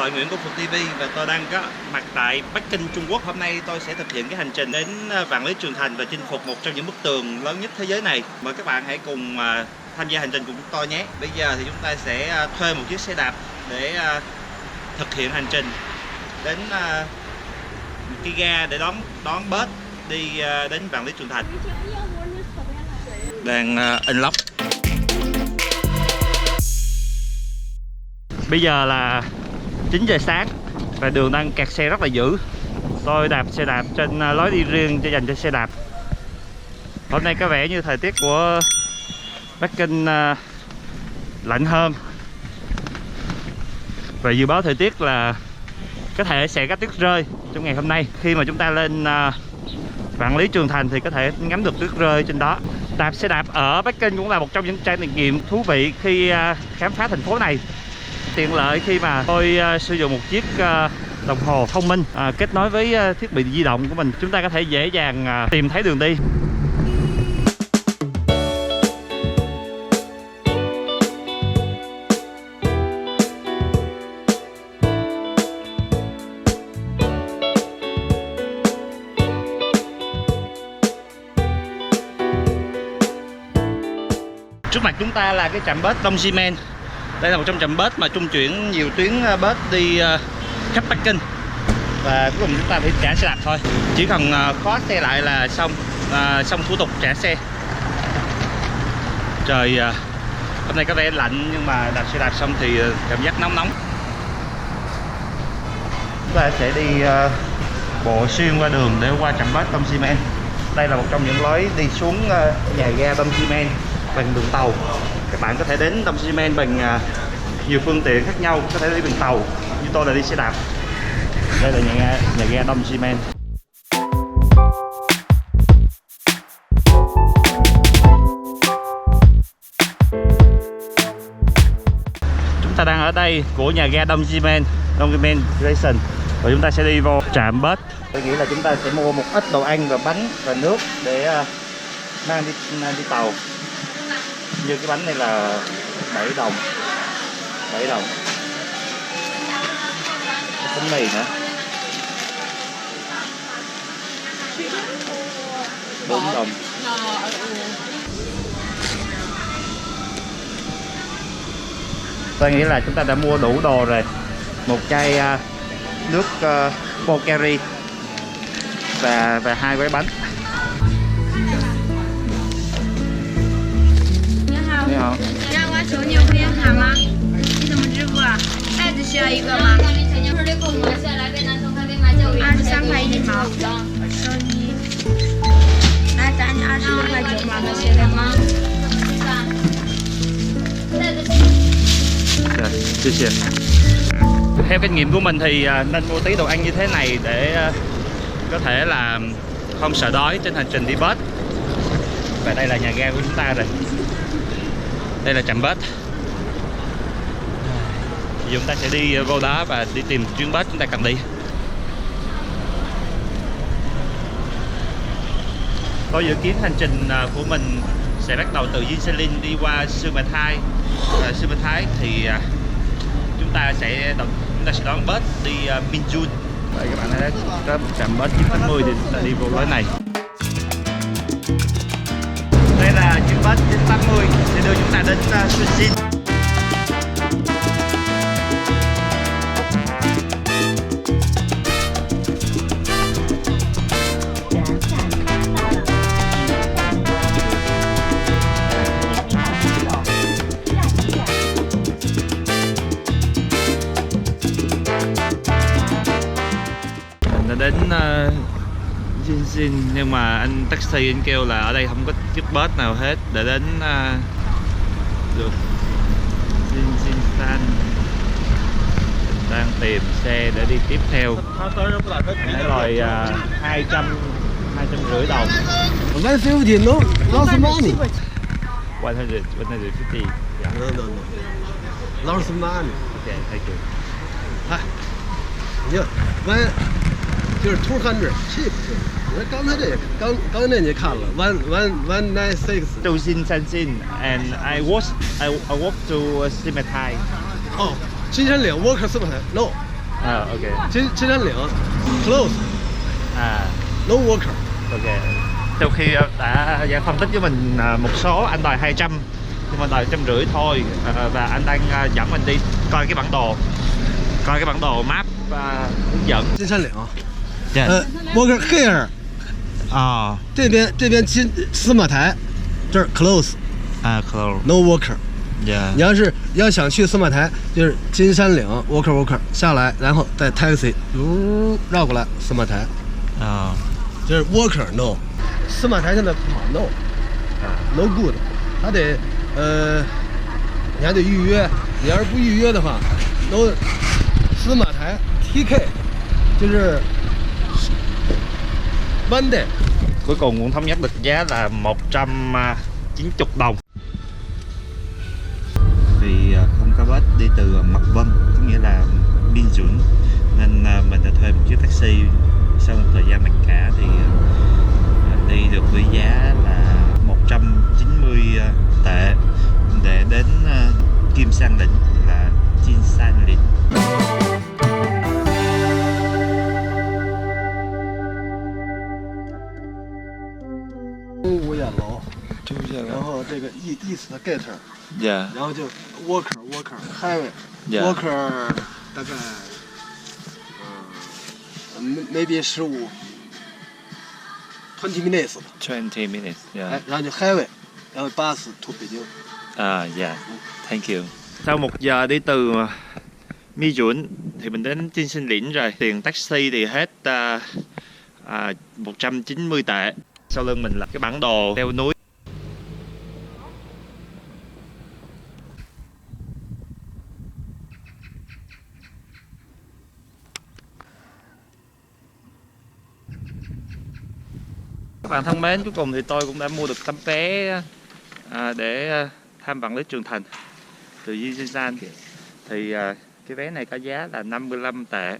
Tội Nguyễn của Phượt TV và tôi đang có mặt tại Bắc Kinh, Trung Quốc. Hôm nay tôi sẽ thực hiện cái hành trình đến Vạn Lý Trường Thành và chinh phục một trong những bức tường lớn nhất thế giới này. Mời các bạn hãy cùng tham gia hành trình cùng chúng tôi nhé. Bây giờ thì chúng ta sẽ thuê một chiếc xe đạp để thực hiện hành trình đến một cái ga để đón bus đi đến Vạn Lý Trường Thành. Đang unlock. Bây giờ là 9 giờ sáng và đường đang kẹt xe rất là dữ. Tôi đạp xe đạp trên lối đi riêng dành cho xe đạp. Hôm nay có vẻ như thời tiết của Bắc Kinh lạnh hơn. Và dự báo thời tiết là có thể sẽ có tuyết rơi trong ngày hôm nay. Khi mà chúng ta lên Vạn Lý Trường Thành thì có thể ngắm được tuyết rơi trên đó. Đạp xe đạp ở Bắc Kinh cũng là một trong những trải nghiệm thú vị khi khám phá thành phố này. Tiện lợi khi mà tôi sử dụng một chiếc đồng hồ thông minh kết nối với thiết bị di động của mình, chúng ta có thể dễ dàng tìm thấy đường đi. Trước mặt chúng ta là cái trạm bus Đông Xi Men. Đây là một trong trạm bus mà trung chuyển nhiều tuyến bus đi khắp Bắc Kinh. Và cuối cùng chúng ta phải trả xe đạp thôi. Chỉ cần khóa xe lại là xong thủ tục trả xe. Trời hôm nay có vẻ lạnh nhưng mà đạp xe đạp xong thì cảm giác nóng nóng. Chúng ta sẽ đi bộ xuyên qua đường để qua trạm bus Đông Xi Men. Đây là một trong những lối đi xuống nhà ga Đông Xi Men bằng đường tàu. Các bạn có thể đến Đông Xi Men bằng nhiều phương tiện khác nhau, có thể đi bằng tàu, như tôi là đi xe đạp. Đây là nhà ga Đông Xi Men. Chúng ta đang ở đây của nhà ga Đông Xi Men Station và chúng ta sẽ đi vô trạm bus. Tôi nghĩ là chúng ta sẽ mua một ít đồ ăn và bánh và nước để mang đi tàu. Như cái bánh này là 7 đồng. Cái bánh mì nữa 4 đồng. Tôi nghĩ là chúng ta đã mua đủ đồ rồi. Một chai nước Pocari và 2 gói bánh. Ni hao. 让我求你会员卡吗？你怎么支付啊？袋子需要一个吗？23块1毛。收你。来打你26块9毛的鞋带吗？ 谢谢. Theo kinh nghiệm của mình thì nên mua tí đồ ăn như thế này để có thể là không sợ đói trên hành trình đi bus. Và đây là nhà ga của chúng ta rồi. Đây là trạm bus. Giờ chúng ta sẽ đi vô đó và đi tìm chuyến bus chúng ta cần đi. Tôi dự kiến hành trình của mình sẽ bắt đầu từ Jinselin đi qua Sư Mã Thái. Và Sư Mã Thái thì chúng ta sẽ đón bus đi Minjun. Vậy các bạn thấy có trạm bus 980 thì chúng ta đi vô lối này. Đây là chuyến bus 980 sẽ đưa chúng ta đến Sunshin. Mình đã đến Jinsin nhưng mà anh taxi anh kêu là ở đây không có chiếc bus nào hết để đến được Jinsin. Đang tìm xe để đi tiếp theo. Cái loại 250 đồng. 150 no, lost money. 150. Yeah. No. Lost money. Okay, thank you. 你完就是 200 cheap。刚才这刚才你看了 196。To Jinsin and I walk to Simei. 哦，金山岭 walk 400 no Ok. 金山岭 close no worker. Ok. Sau khi đã phân tích với mình một số, anh đòi 200 nhưng mà đòi 150 thôi, và anh đang dẫn mình đi coi cái bản đồ map hướng dẫn. 金山岭 Yeah. worker here. 这边司马台这儿 close Close. no worker. Yeah. 你要想去司马台，就是金山岭 worker 下来，然后再 taxi 绕过来司马台，这是 worker no。司马台现在不好 no good， 还得你还得预约，你要是不预約的話 no。司馬台 TK 就是 one day。 Cuối cùng cũng thống nhất được giá là 190 đồng. Vì không có bus đi từ Mật Vân, có nghĩa là Biên Dũng, nên mình đã thuê một chiếc taxi. Sau một thời gian mặc cả thì đi được với giá là 190 tệ để đến Kim Sang Lĩnh là Chin San Lĩnh. 5眼楼，然后这个 East Gate， 然后就 worker highway worker 大概maybe 15 20 minutes 吧。 20 minutes. Yeah. 然后就 highway， 然后 bus to 北京。 Yeah. Thank you. Sau 1 giờ đi từ Mi Dũng thì mình đến Chin San Lĩnh rồi. Tiền taxi thì hết 190 tệ. Sau lưng mình là cái bản đồ leo núi. Các bạn thân mến, cuối cùng thì tôi cũng đã mua được tấm vé để tham vạn lý Trường Thành từ Jinsan. Thì cái vé này có giá là 55 tệ.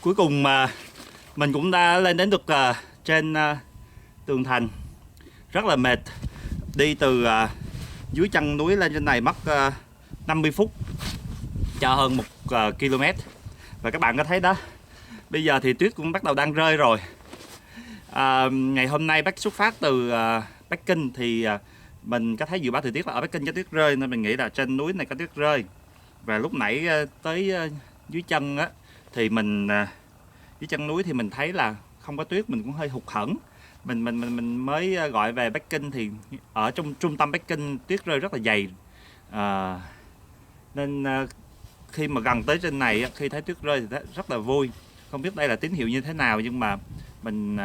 Cuối cùng mà mình cũng đã lên đến được trên tường thành. Rất là mệt. Đi từ dưới chân núi lên trên này mất 50 phút cho hơn 1 km. Và các bạn có thấy đó, bây giờ thì tuyết cũng bắt đầu đang rơi rồi. Ngày hôm nay xuất phát từ Bắc Kinh thì mình có thấy dự báo thời tiết là ở Bắc Kinh có tuyết rơi, nên mình nghĩ là trên núi này có tuyết rơi. Và lúc nãy tới dưới chân á thì mình dưới chân núi thì mình thấy là không có tuyết, mình cũng hơi hụt hẫng. Mình mới gọi về Bắc Kinh thì ở trong trung tâm Bắc Kinh tuyết rơi rất là dày. Nên khi mà gần tới trên này, khi thấy tuyết rơi thì rất là vui. Không biết đây là tín hiệu như thế nào, nhưng mà mình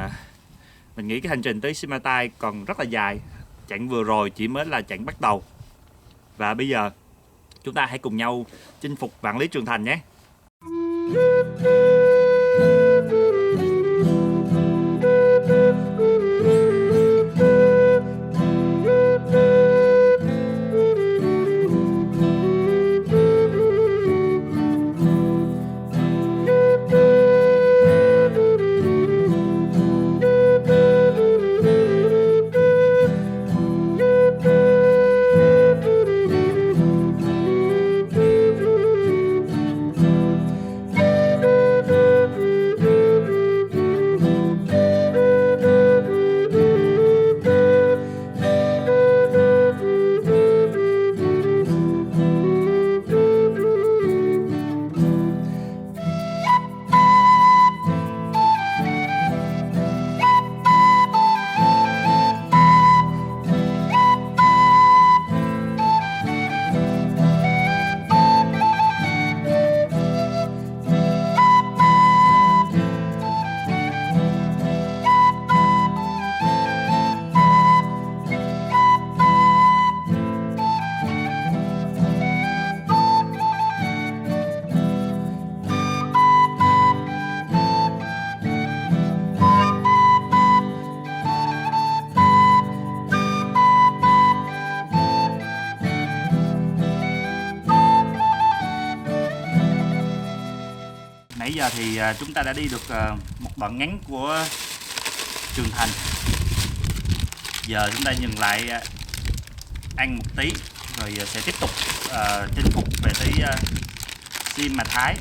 nghĩ cái hành trình tới Simacai còn rất là dài. Chặng vừa rồi chỉ mới là chặng bắt đầu. Và bây giờ chúng ta hãy cùng nhau chinh phục vạn lý Trường Thành nhé. thì chúng ta đã đi được một đoạn ngắn của Trường Thành. Giờ chúng ta dừng lại ăn một tí rồi sẽ tiếp tục chinh phục về tới Sim Ma Thái.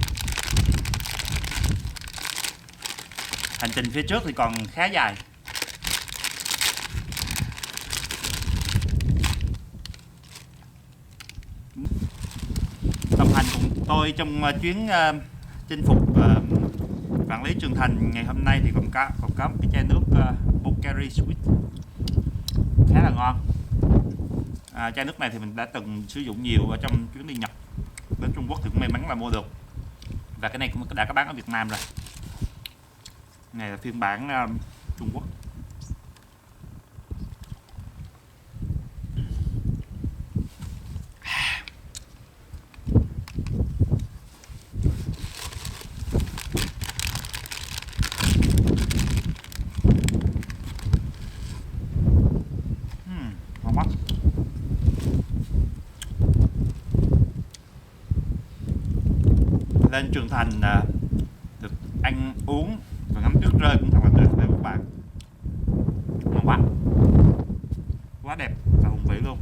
Hành trình phía trước thì còn khá dài. Đồng hành cùng tôi trong chuyến chinh phục Vạn Lý Trường Thành ngày hôm nay thì còn có một cái chai nước Pocari Sweet khá là ngon. Chai nước này thì mình đã từng sử dụng nhiều ở trong chuyến đi Nhật đến Trung Quốc thì cũng may mắn là mua được, và cái này cũng đã có bán ở Việt Nam rồi. Này là phiên bản Trung Quốc. Ngon quá. Lên Trường Thành được ăn uống và ngắm tuyết rơi cũng thật là tuyệt vời các bạn. Ngon quá, quá đẹp và hùng vĩ luôn.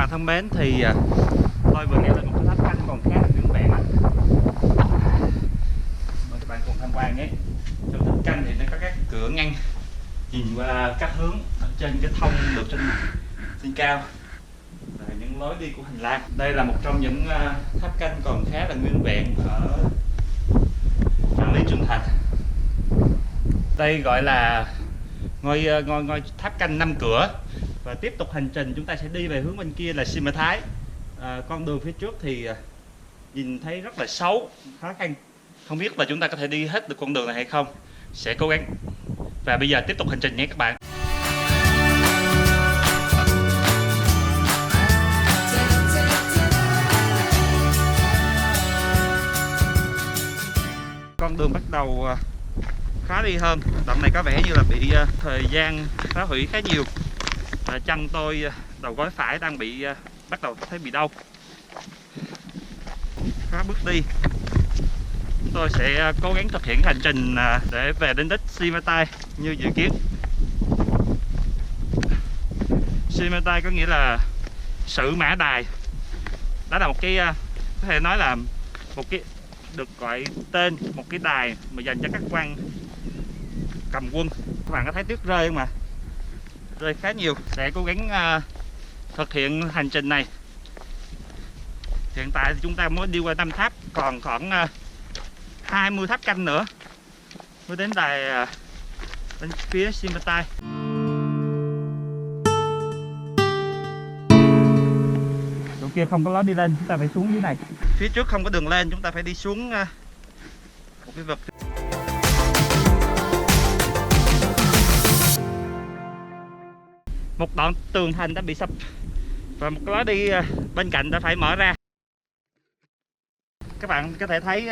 Thân mến, thì tôi vừa leo lên một cái tháp canh còn khá là nguyên vẹn. Mời các bạn cùng tham quan nhé. Trong tháp canh thì nó có các cửa ngăn nhìn qua các hướng ở trên cái thông được trên cao, và những lối đi của hành lang. Đây là một trong những tháp canh còn khá là nguyên vẹn ở Vạn Lý Trường Thành. Đây gọi là ngôi tháp canh 5 cửa. Và tiếp tục hành trình chúng ta sẽ đi về hướng bên kia là Sim Ma Thái. Con đường phía trước thì nhìn thấy rất là xấu, khó khăn. Không biết là chúng ta có thể đi hết được con đường này hay không. Sẽ cố gắng. Và bây giờ tiếp tục hành trình nhé các bạn. Con đường bắt đầu khó đi hơn. Đoạn này có vẻ như là bị thời gian phá hủy khá nhiều. Chân tôi đầu gối phải đang bị bắt đầu thấy bị đau, khó bước đi. Chúng tôi sẽ cố gắng thực hiện hành trình để về đến đích Sim Ma Thái như dự kiến. Sim Ma Thái có nghĩa là Sử Mã Đài. Đó là một cái có thể nói là một cái được gọi tên một cái đài mà dành cho các quan cầm quân. Các bạn có thấy tuyết rơi không ạ? Rơi khá nhiều. Sẽ cố gắng thực hiện hành trình này. Hiện tại thì chúng ta mới đi qua 5 tháp, còn khoảng 20 tháp canh nữa mới đến đài bên phía Sim Ma Thái. Chỗ kia không có lối đi lên, chúng ta phải xuống dưới này. Phía trước không có đường lên, chúng ta phải đi xuống một cái vực. Một đoạn tường thành đã bị sập và một cái lối đi bên cạnh đã phải mở ra. Các bạn có thể thấy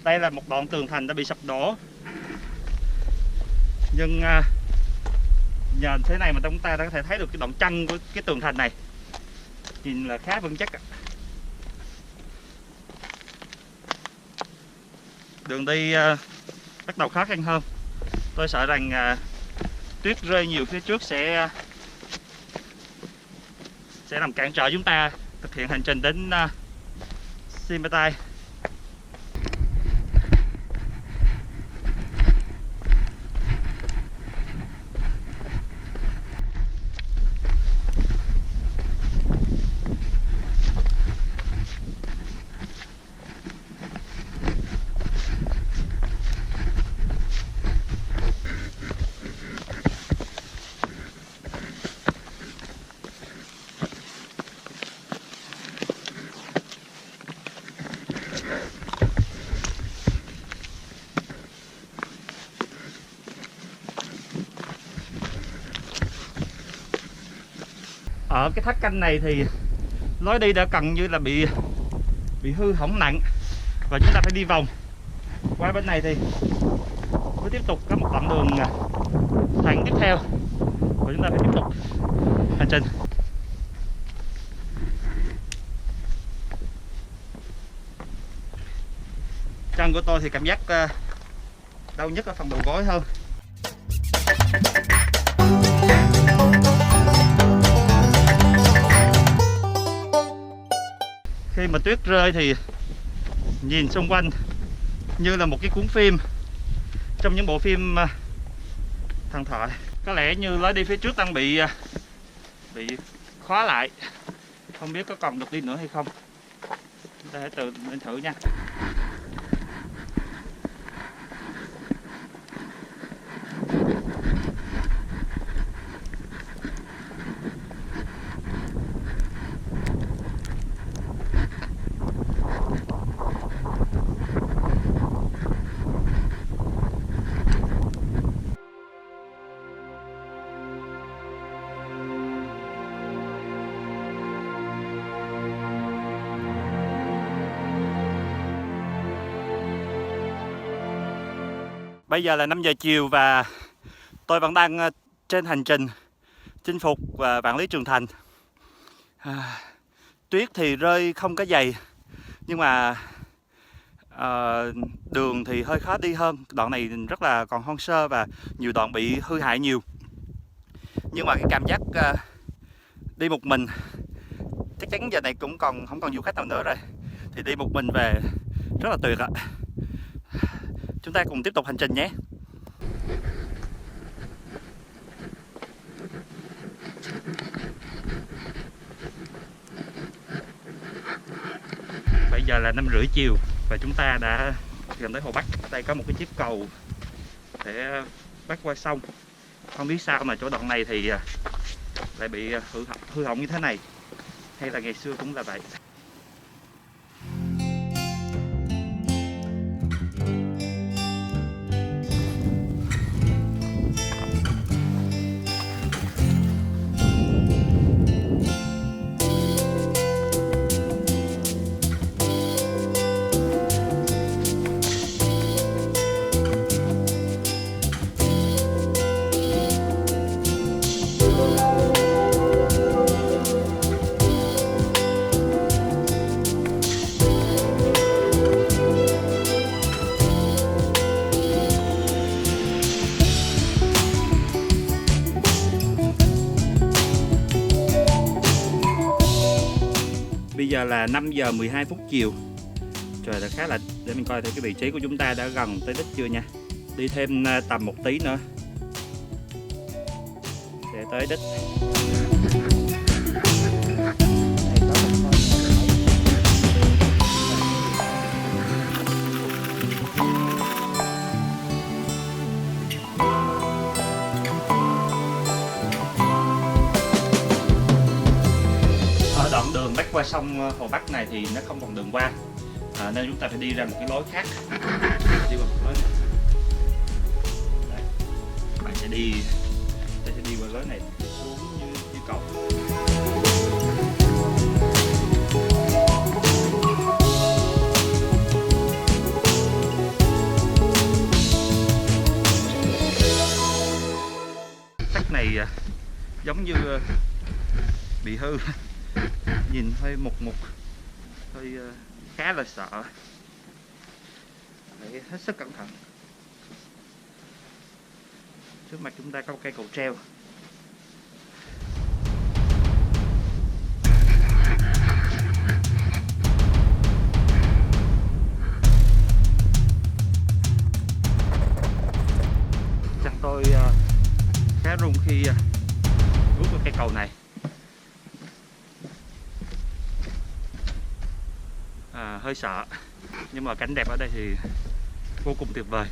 đây là một đoạn tường thành đã bị sập đổ. Nhưng nhờ thế này mà chúng ta đã có thể thấy được cái đoạn chân của cái tường thành này. Nhìn là khá vững chắc. Đường đi bắt đầu khó khăn hơn. Tôi sợ rằng tuyết rơi nhiều phía trước sẽ làm cản trở chúng ta thực hiện hành trình đến Sim Ma Thái. ở cái thác canh này thì lối đi đã gần như là bị hư hỏng nặng, và chúng ta phải đi vòng qua bên này thì mới tiếp tục có một đoạn đường thẳng tiếp theo, và chúng ta phải tiếp tục hành trình. Chân của tôi thì cảm giác đau nhất ở phần đầu gối hơn. Khi mà tuyết rơi thì nhìn xung quanh như là một cái cuốn phim trong những bộ phim thần thoại. Có lẽ như lối đi phía trước đang bị khóa lại, không biết có còn được đi nữa hay không. Chúng ta hãy tự lên thử nha. Bây giờ là 5 giờ chiều và tôi vẫn đang trên hành trình chinh phục vạn lý trường thành. Tuyết thì rơi không có dày, nhưng mà đường thì hơi khó đi hơn. Đoạn này rất là còn hoang sơ và nhiều đoạn bị hư hại nhiều. Nhưng mà cái cảm giác đi một mình, chắc chắn giờ này cũng không còn du khách nào nữa rồi, thì đi một mình về rất là tuyệt ạ. Chúng ta cùng tiếp tục hành trình nhé. Bây giờ là 5:30 chiều và chúng ta đã gần tới Hồ Bắc. Đây có một cái chiếc cầu để bắc qua sông. Không biết sao mà chỗ đoạn này thì lại bị hư hỏng như thế này, hay là ngày xưa cũng là vậy. Bây giờ là 5 giờ 12 phút chiều. Trời đã khá là, để mình coi thử cái vị trí của chúng ta đã gần tới đích chưa nha. Đi thêm tầm một tí nữa sẽ tới đích. Đoạn đường bắc qua sông Hồ Bắc này thì nó không còn đường qua, nên chúng ta phải đi ra một cái lối khác. Đi qua một lối này. Đây. Bạn sẽ đi qua lối này xuống như cầu. Cách này giống như bị hư, nhìn hơi mục, hơi khá là sợ, phải hết sức cẩn thận. Trước mặt chúng ta có một cây cầu treo. Chắc tôi khá run khi bước qua cây cầu này. Hơi sợ, nhưng mà cảnh đẹp ở đây thì vô cùng tuyệt vời.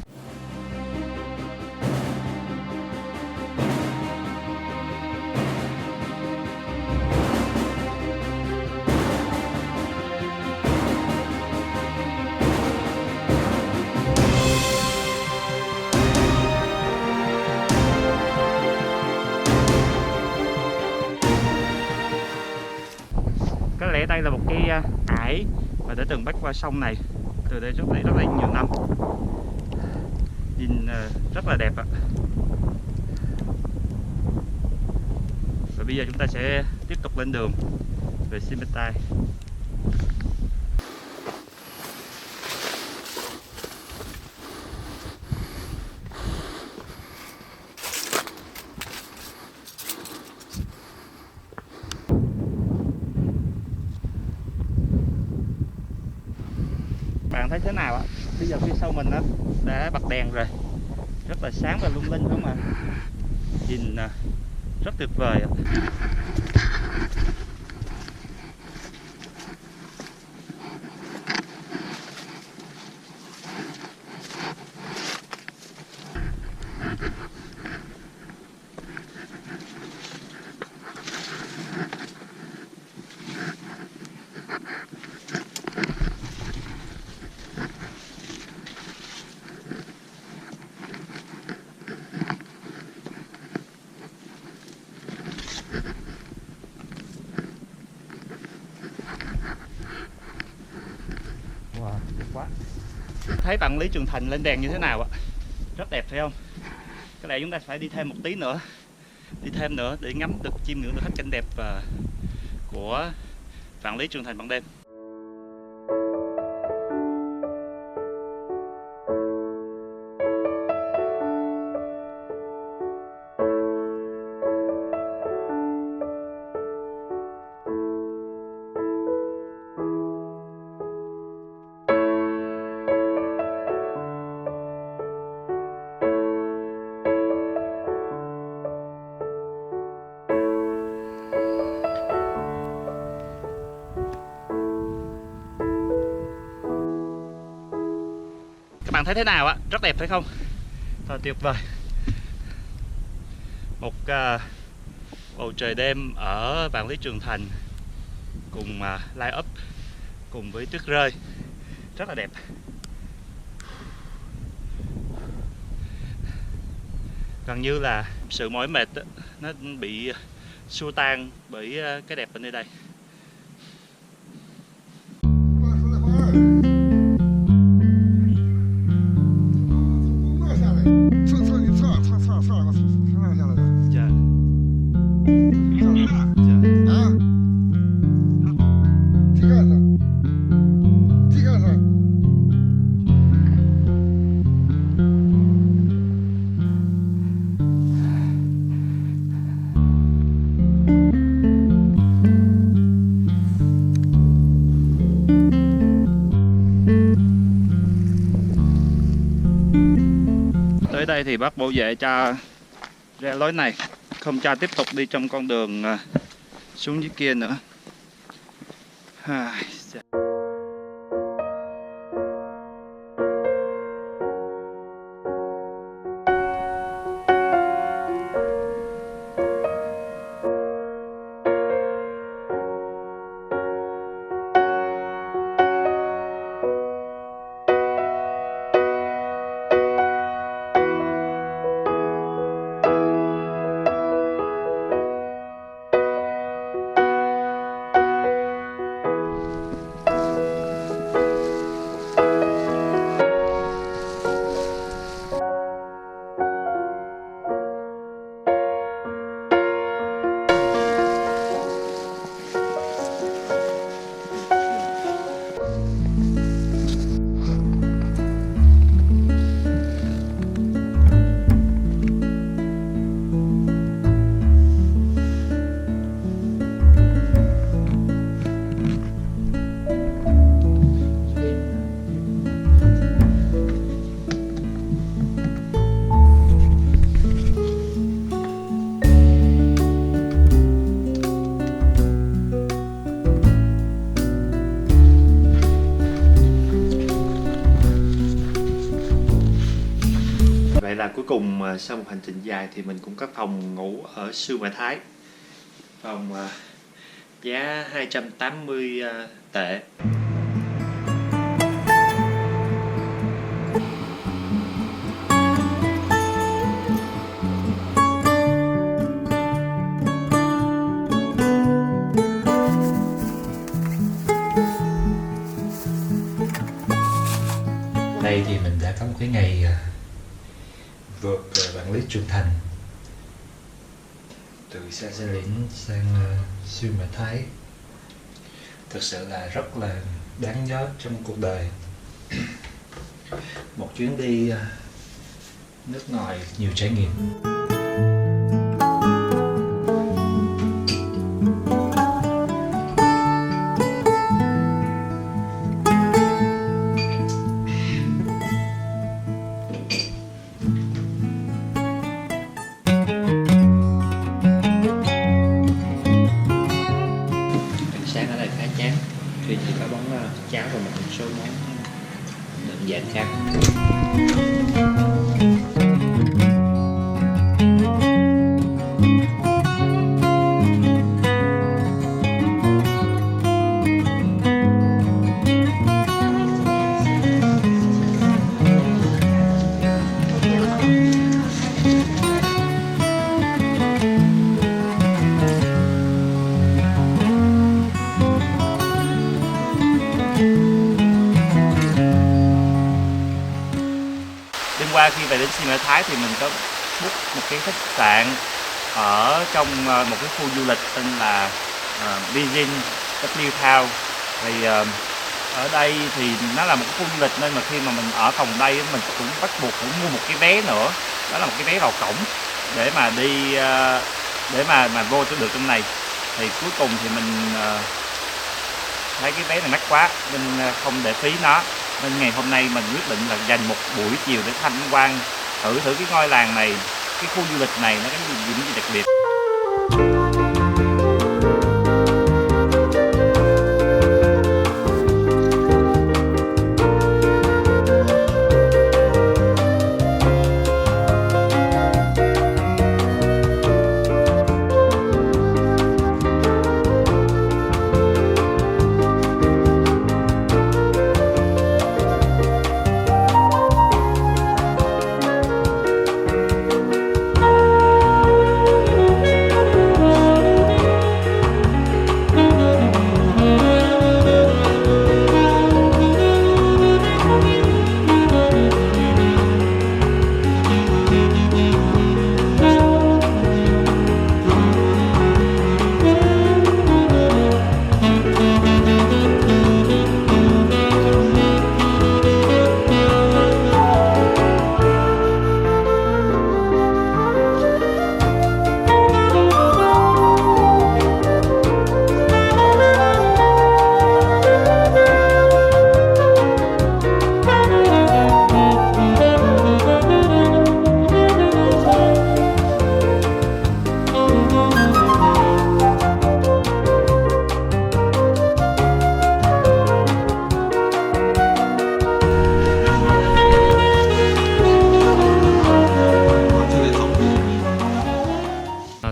đây là một cái ải và đã từng bắc qua sông này từ đây rất là nhiều năm. Nhìn rất là đẹp ạ. Và bây giờ chúng ta sẽ tiếp tục lên đường về Simpetai. Bạn thấy thế nào ạ? Bây giờ phía sau mình đã bật đèn rồi, rất là sáng và lung linh đúng không ạ? Nhìn rất tuyệt vời ạ. Wow, đẹp quá. Thấy bạn Lý Trường Thành lên đèn như thế nào ạ? Rất đẹp phải không? Có lẽ chúng ta phải đi thêm một tí nữa, đi thêm nữa để ngắm được, chiêm ngưỡng được hết cảnh đẹp của Vạn Lý Trường Thành ban đêm. Các bạn thấy thế nào ạ? Rất đẹp phải không? Thật tuyệt vời. Một bầu trời đêm ở Vạn Lý Trường Thành cùng light up cùng với tuyết rơi rất là đẹp. Gần như là sự mỏi mệt nó bị xua tan bởi cái đẹp ở nơi đây. Tới đây thì bác bảo vệ cho ra lối này, không cho tiếp tục đi trong con đường xuống dưới kia nữa. Vậy là cuối cùng sau một hành trình dài thì mình cũng có phòng ngủ ở Sư Mã Thái. Phòng giá 280 tệ. vượt vạn lý trường thành từ Sa Sa Lĩnh sang Xuyên Mã Thái. Thực sự là rất là đáng nhớ trong cuộc đời. Một chuyến đi nước ngoài nhiều trải nghiệm. Sáng ở đây khá chán, tuy chỉ có món cháo và một số món đơn giản khác. Đêm qua khi về đến Xuyên Mã Thái thì mình có book một cái khách sạn ở trong một cái khu du lịch tên là Beijing W Town. Thì ở đây thì nó là một cái khu du lịch nên mà khi mà mình ở phòng đây mình cũng bắt buộc phải mua một cái vé nữa, đó là một cái vé vào cổng để mà đi để mà vô được trong này. Thì cuối cùng thì mình thấy cái vé này mắc quá nên không để phí nó, nên ngày hôm nay mình quyết định là dành một buổi chiều để tham quan thử cái ngôi làng này, cái khu du lịch này nó có những gì đặc biệt.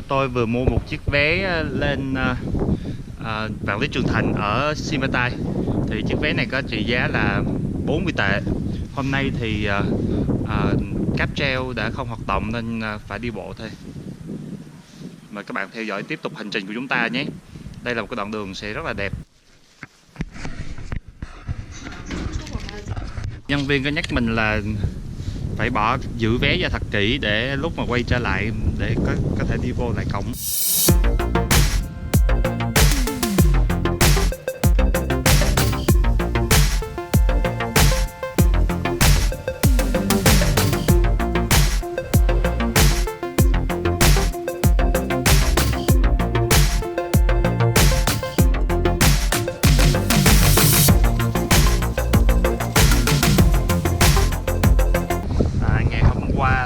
Tôi vừa mua một chiếc vé lên Vạn Lý Trường Thành ở Xuyên Mã Thái. Thì chiếc vé này có trị giá là 40 tệ. Hôm nay thì cáp treo đã không hoạt động nên phải đi bộ thôi. Mời các bạn theo dõi tiếp tục hành trình của chúng ta nhé. Đây là một cái đoạn đường sẽ rất là đẹp. Nhân viên có nhắc mình là phải giữ vé ra thật kỹ để lúc mà quay trở lại để có thể đi vô lại cổng.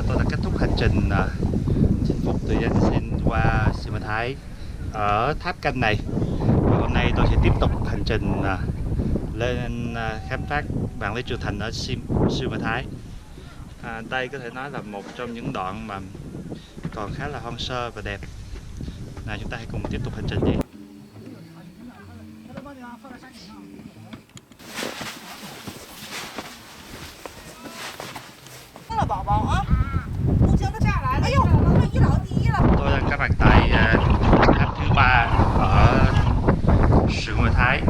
Tôi đã kết thúc hành trình chinh phục từ Yangon qua Xuyên Mã Thái ở tháp canh này. Và hôm nay tôi sẽ tiếp tục hành trình lên khám phá Vạn Lý Trường Thành ở Xuyên Mã Thái. Đây có thể nói là một trong những đoạn mà còn khá là hoang sơ và đẹp. Nào chúng ta hãy cùng tiếp tục hành trình nhé. Tôi đang có mặt tại tháp thứ 3 ở Xuyên Mã Thái.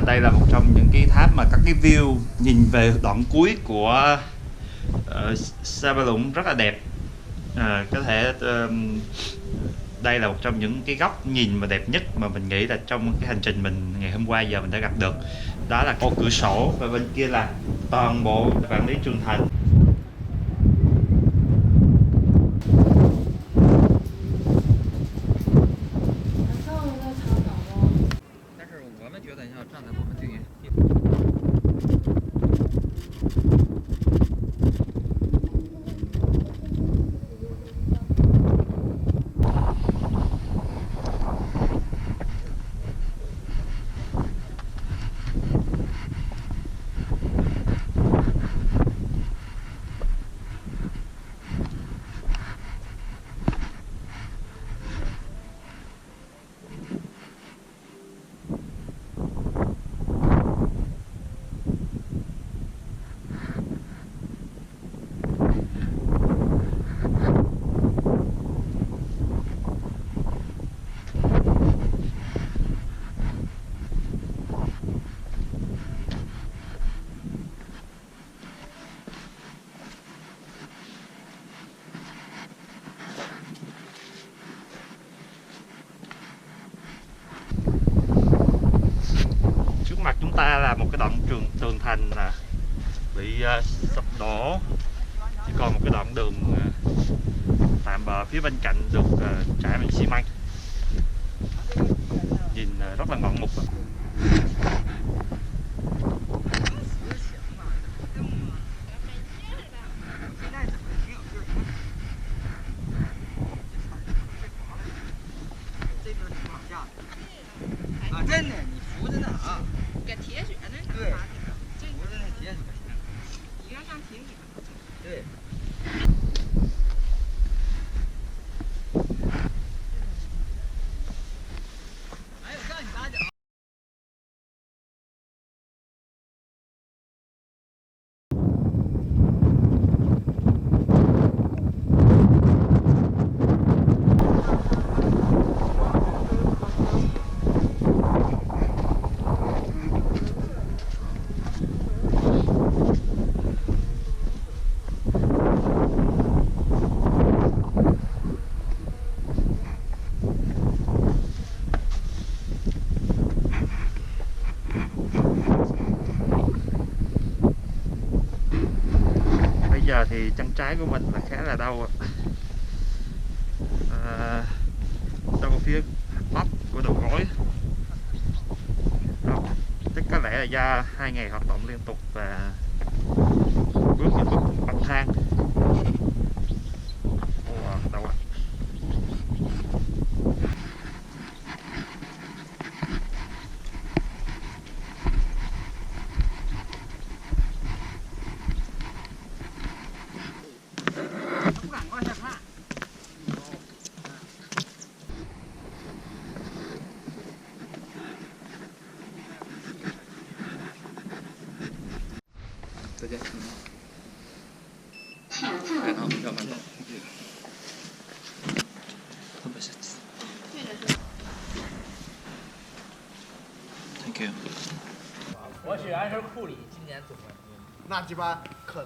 Đây là một trong những cái tháp mà có cái view nhìn về đoạn cuối của ở Sa Lũng rất là đẹp. Có thể đây là một trong những cái góc nhìn mà đẹp nhất mà mình nghĩ là trong cái hành trình mình ngày hôm qua giờ mình đã gặp được. Đó là ô cửa sổ và bên kia là toàn bộ Vạn Lý Trường Thành. Trước mặt chúng ta là một cái đoạn tường thành là bị sụp đổ, chỉ còn một cái đoạn đường tạm bợ phía bên cạnh được trải bằng xi măng, nhìn rất là ngoạn mục. Giờ thì chân trái của mình là khá là đau, đau phía bắp của đầu gối. Đó, chắc có lẽ là do 2 ngày hoạt động liên tục và bước những bước bậc thang. Đau quá. Thank you。我许愿是库里今年总冠军。那鸡巴可。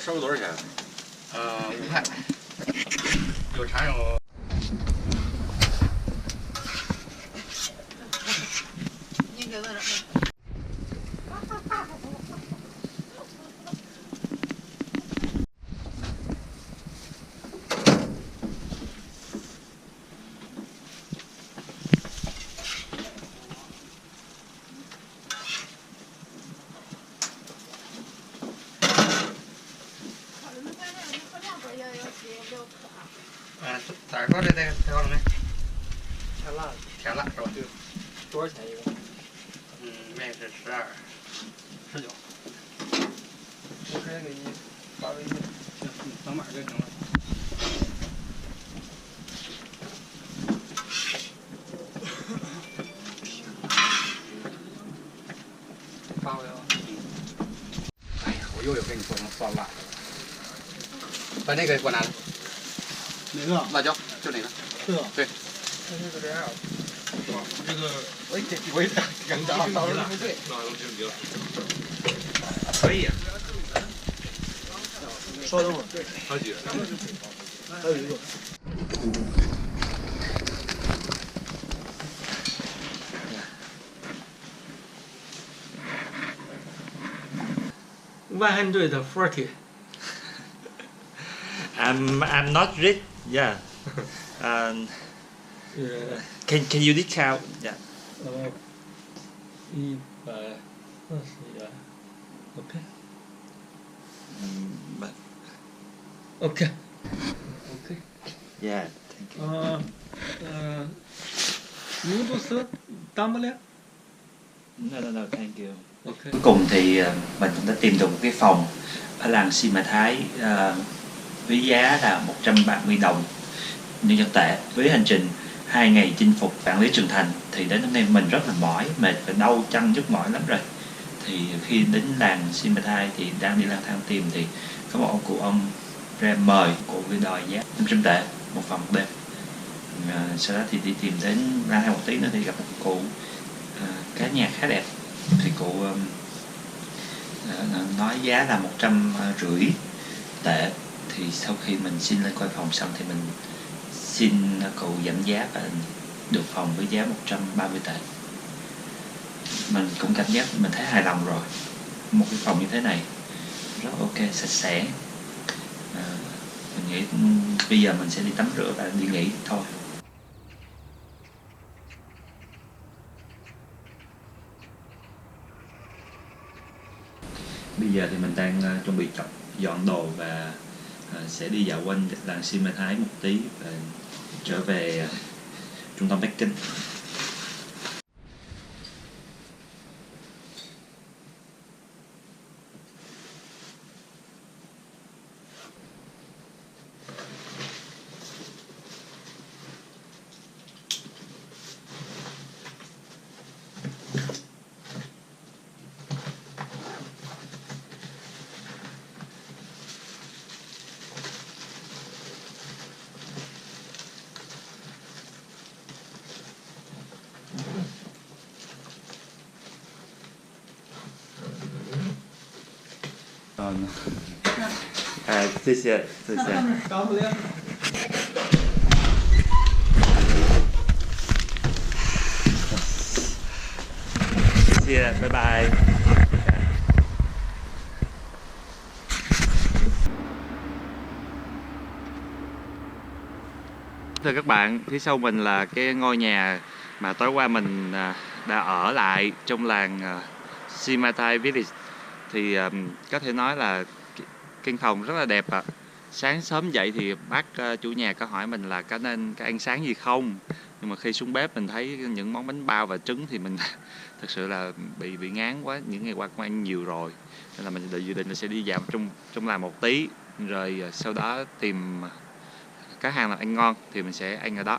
烧烤多少钱5块。有茶有。你给我这。咋说这调整呢？太辣了，甜辣是吧？多少钱一个？面是12、19。我直接给你发微信。行，扫码就行了。发回来了。哎呀，我又给你做成酸辣的了。把那个给我拿来，哪个？辣椒就那个。这个。对。那就这样。这个我也感觉脑子不对。脑子不对了。可以。稍等会儿。好几个。还有一个。140. I'm not rich. Yeah. Can you discount? Yeah. 140元。OK. But OK. yeah. Thank you. Noodles tumbler. No. Thank you. OK. Cuối cùng thì mình cũng đã tìm được một cái phòng ở làng Sima Thái với giá là 130 đồng nhân dân tệ. Với hành trình 2 ngày chinh phục vạn lý trường thành thì đến hôm nay mình rất là mỏi, mệt và đau chân nhức mỏi lắm rồi. Thì khi đến làng Sima Thái thì đang đi lang thang tìm thì có một ông cụ ông ra mời, cụ với đòi giá 500 tệ một phòng một đêm. Sau đó thì đi tìm đến lang thang một tí nữa thì gặp một cụ cả nhà khá đẹp. Thì cụ nói giá là 150 tệ. Thì sau khi mình xin lên coi phòng xong thì mình xin cụ giảm giá và được phòng với giá 130 tệ. Mình cũng cảm giác mình thấy hài lòng rồi. Một cái phòng như thế này rất ok, sạch sẽ. Mình nghĩ bây giờ mình sẽ đi tắm rửa và đi nghỉ thôi. Bây giờ thì mình đang chuẩn bị dọn đồ và sẽ đi dạo quanh làng Sima Thái một tí và trở về trung tâm Bắc Kinh.谢谢。高不了。谢谢，拜拜。Thưa các bạn, phía sau mình là cái ngôi nhà mà tối qua mình đã ở lại trong làng Sima Thái Village. Thì có thể nói là căn phòng rất là đẹp ạ. Sáng sớm dậy thì bác chủ nhà có hỏi mình là có nên có ăn sáng gì không. Nhưng mà khi xuống bếp mình thấy những món bánh bao và trứng thì mình thực sự là bị ngán quá. Những ngày qua cũng ăn nhiều rồi. Nên là mình dự định là sẽ đi dạo trong làng một tí. Rồi sau đó tìm các hàng nào ăn ngon thì mình sẽ ăn ở đó.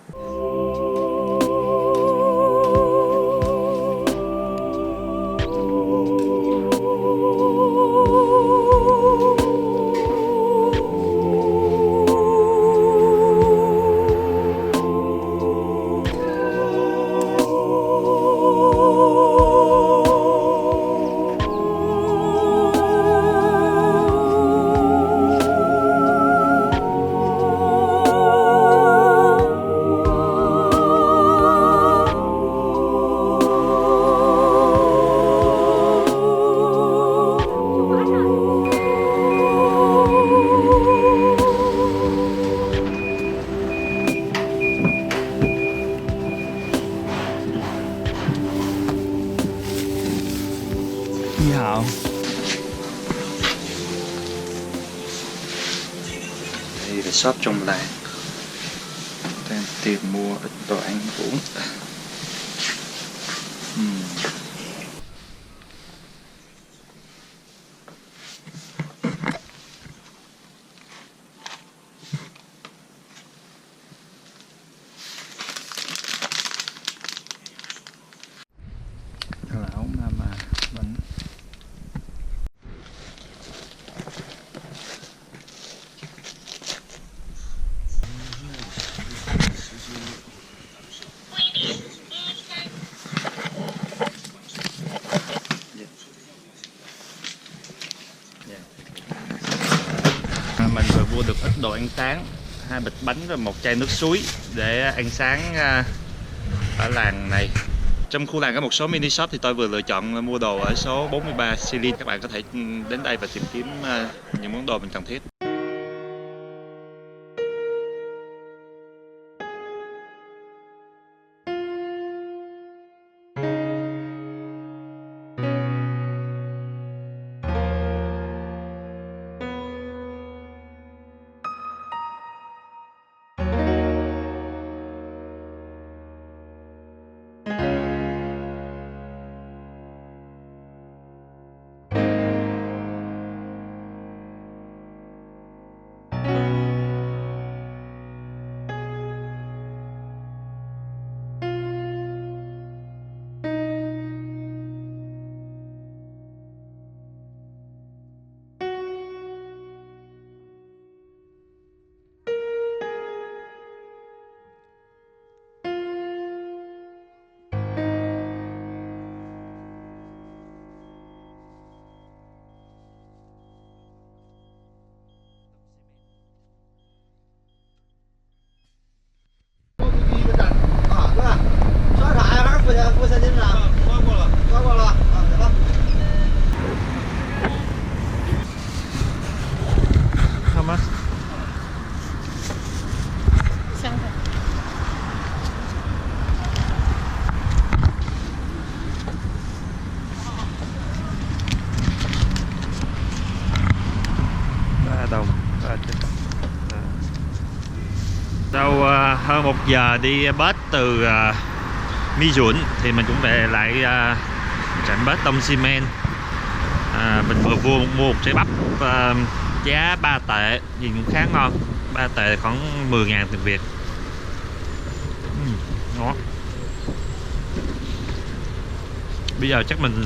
cái shop trong làng. Đang tìm mua ít đồ ăn uống. Lão mama bánh. Mình vừa mua được ít đồ ăn sáng, 2 bịch bánh và 1 chai nước suối để ăn sáng ở làng này. Trong khu làng có một số mini shop thì tôi vừa lựa chọn mua đồ ở số 43 Silin. Các bạn có thể đến đây và tìm kiếm những món đồ mình cần thiết. How much? 香粉。 3 đồng. Sau hơn 1 giờ đi bus từ Mi Duẩn thì mình cũng về lại trạm bus Đông Xi Men. Mình vừa mua một trái bắp giá 3 tệ, nhìn cũng khá ngon. 3 tệ khoảng 10.000 tiền Việt. Ngon. Bây giờ chắc mình